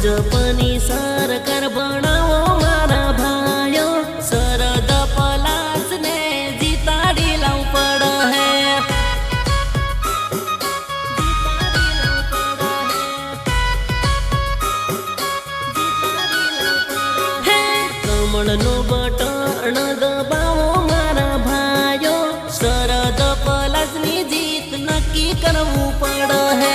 ભાજપની સરકાર બનાવો મારા ભાઈઓ, શરદ પલાસને જીતાડી લાવું પડે હે, કમળનો બટન દબાવો મારા ભાઈઓ, શરદ પલાસની જીત નક્કી કરવું પડે હે,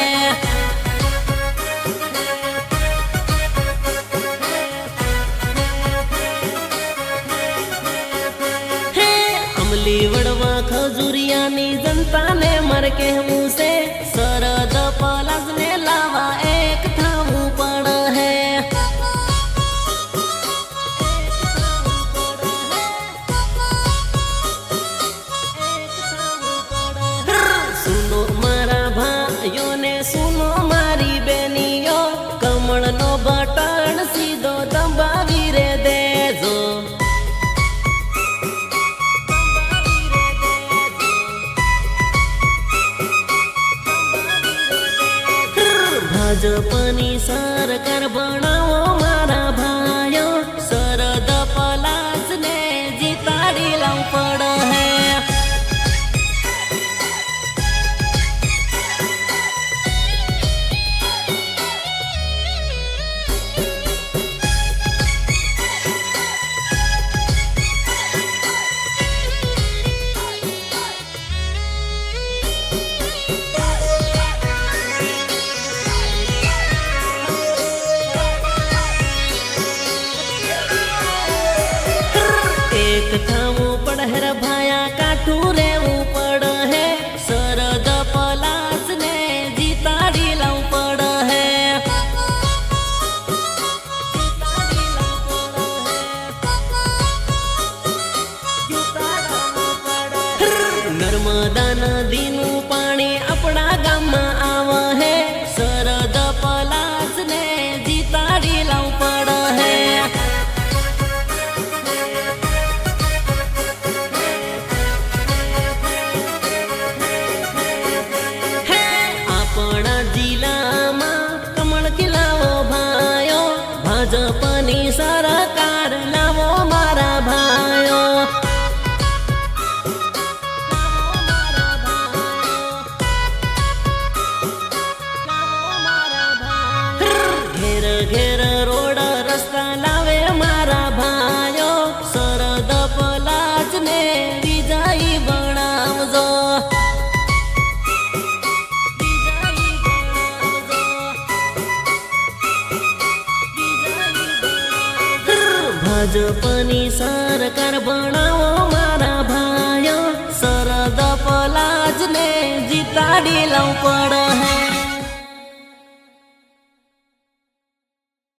અમલી વડવા ખજુરિયાની જનતાને મારે કહેવું છે, શરદ પલાસને લાવા એક થવું પડે હે સુનો મારા ભાઈઓને, સુનો મારી બેનીઓ, કમળનો બટન સીધો દબાવી રે દેજો ભાજપની સરકાર બનાવો મારા ભાઈઓ, શરદ પલાસને જીતાડી લાવું પડે હે એક થવું પડે રે ભાયા, કાઠું રહેવું પડે હે, શરદ પલાસને જીતાડી લાવું પડે હે નર્મદા નદીનું પાણી આપણા ગામમાં આવે હે, શરદ પલાસને જીતાડી લાવું પડે હે જિલ્લામાં કમળ ખીલાવો ભાઈઓ, ભાજપની સરકાર લાવો મારા ભાઈઓ ઘેર ઘેર રોડ રસ્તા લાવે મારા ભાઈઓ, શરદ પલાસને વિજયી બનાવજો ભાજપની સરકાર બનાવો મારા ભાઈઓ, શરદ પલાસને જીતાડી લાવું પડે